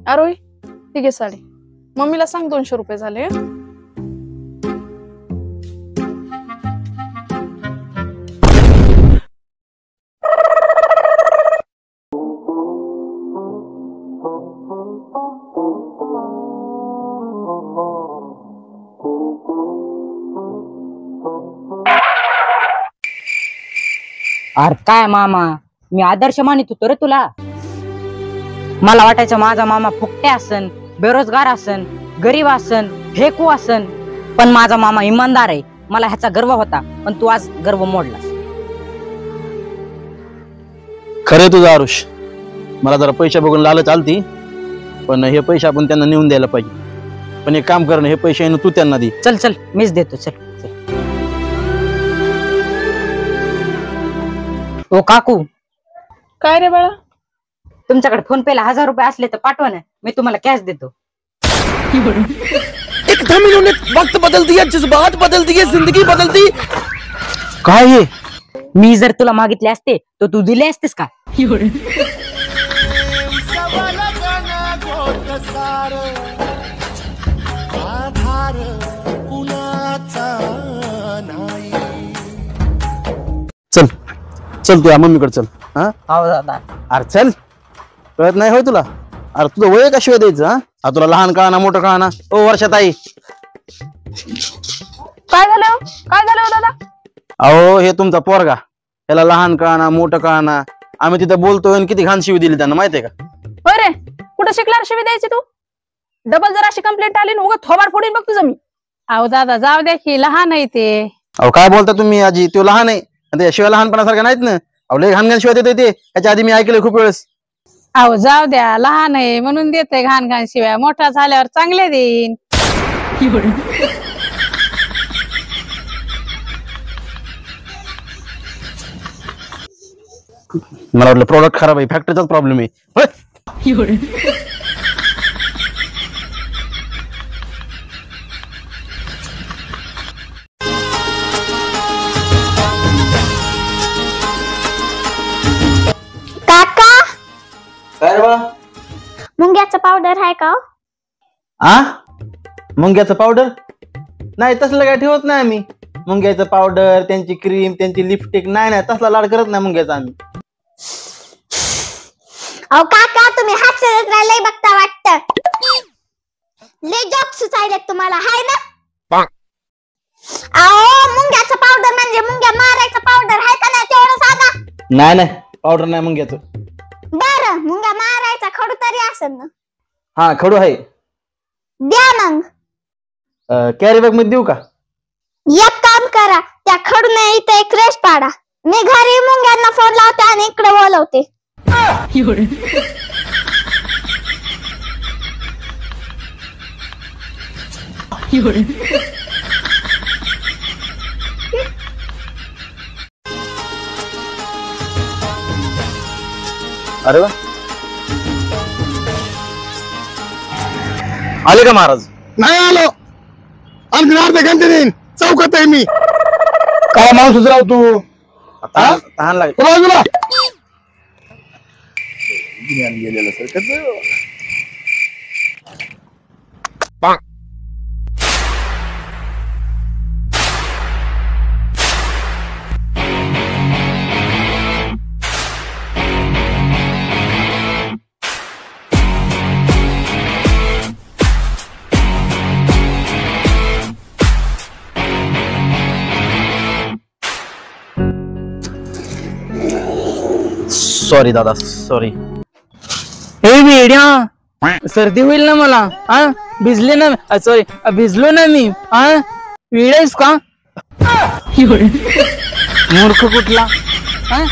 आरोही ठीक आहे साडी. मम्मीला सांग 200 रुपये झाले. अरे काय मामा, मी आदर्श मानित होतो रे तुला. मला वाटायचं माझा मामा फुकटे असन, बेरोजगार असन, गरीब असन, फेकू असन, पण माझा मामा इमानदार आहे. मला ह्याचा गर्व होता, पण तू आज गर्व मोडलास. खरे तुझं आरुष, मला जरा पैसे बघून लालच आलती, पण हे पैसे आपण त्यांना नेऊन द्यायला पाहिजे. पण एक काम कर ना, हे पैसे तू त्यांना दे. चल चल मीच देतो. चल चल. ओ काकू, काय रे बाळा? तुमच्याकडे फोन पे ला 1000 रुपये असले तर पाठवा ना, मी तुम्हाला कॅश देतो. एकदम इन्होंने वक्त बदल दिया, जज्बात बदल दिए, जिंदगी बदल दी. काय हे? मी जर तुला मागितले असते तर तू दिले असतेस का? चल चल, तू मम्मीकडे चल. हा हो दादा. अरे चल, कळत नाही होय तुला? अरे तुझं वय का शिवाय द्यायचं? हा तुला लहान कळाना मोठं कळाना. ओ वर्षात आई, काय झालं? काय झालं दादा? अहो हे तुमचा पोरगा, त्याला लहान कळाना मोठं कळाना. आम्ही तिथं बोलतोय आणि किती घाण शिवी दिली त्यांना माहितीये का? होय रे, कुठं शिकला शिवी द्यायची तू? डबल जर अशी कंप्लेंट आली ना, उगा थोबाड फोडीन बघ तुझं मी. अहो दादा जाऊ द्या की, लहान आहे ते. अहो काय बोलता तुम्ही आजी, तो लहान आहे आणि शिवाय लहानपणासारखं नाहीत ना. अहो लय घाण घाण शिवाय देते ते, त्याच्या आधी मी ऐकलंय खूप वेळेस. अहो जाऊ द्या, लहान आहे म्हणून देते घाण घाण शिवाय, मोठा झाल्यावर चांगले देईन. मला वाटलं प्रोडक्ट खराब आहे, फॅक्टरीचाच प्रॉब्लेम आहे. होय? काका, काय रे बा? मुंग्याचं पावडर आहे का? आ मुंग्याचं पावडर नाही, तसलं काय ठेवत नाही आम्ही. मुंग्याचं पावडर, त्यांची क्रीम, त्यांची लिपस्टिक नाही नाही, तसला लाड करत नाही मुंग्याचा आम्ही. अहो काका, तुम्ही हास्यच लय बघता वाटतं. लय जॉक सुचायलेत तुम्हाला, हाय ना? अहो मुंग्याचं पावडर म्हणजे मुंग्या मारायचं पावडर आहे का नाही, तेवढं सांगा. नाही नाही, पावडर नाही मुंग्याचं. बरं, मुंग्या मारायचा खडू तरी असेल ना? हा खडू आहे. द्या मग. कॅरी बॅग मध्ये देऊ का? एक काम करा, त्या खडूने इथे एक रेस पाडा. मी घरी मुंग्यांना फोन लावते आणि इकडे बोलवते. अरे वा, आले का महाराज? नाही आलो, आणखी अर्ध्या घंटे देईन. चौकात आहे मी. काय माणूस राव तू? तहान लागेल. बाजूला सॉरी दादा, सॉरी. हे वेड्या, सर्दी होईल ना मला. हा भिजले ना, सॉरी भिजलो ना मी. हा वेळेस का? मूर्ख कुठला. हा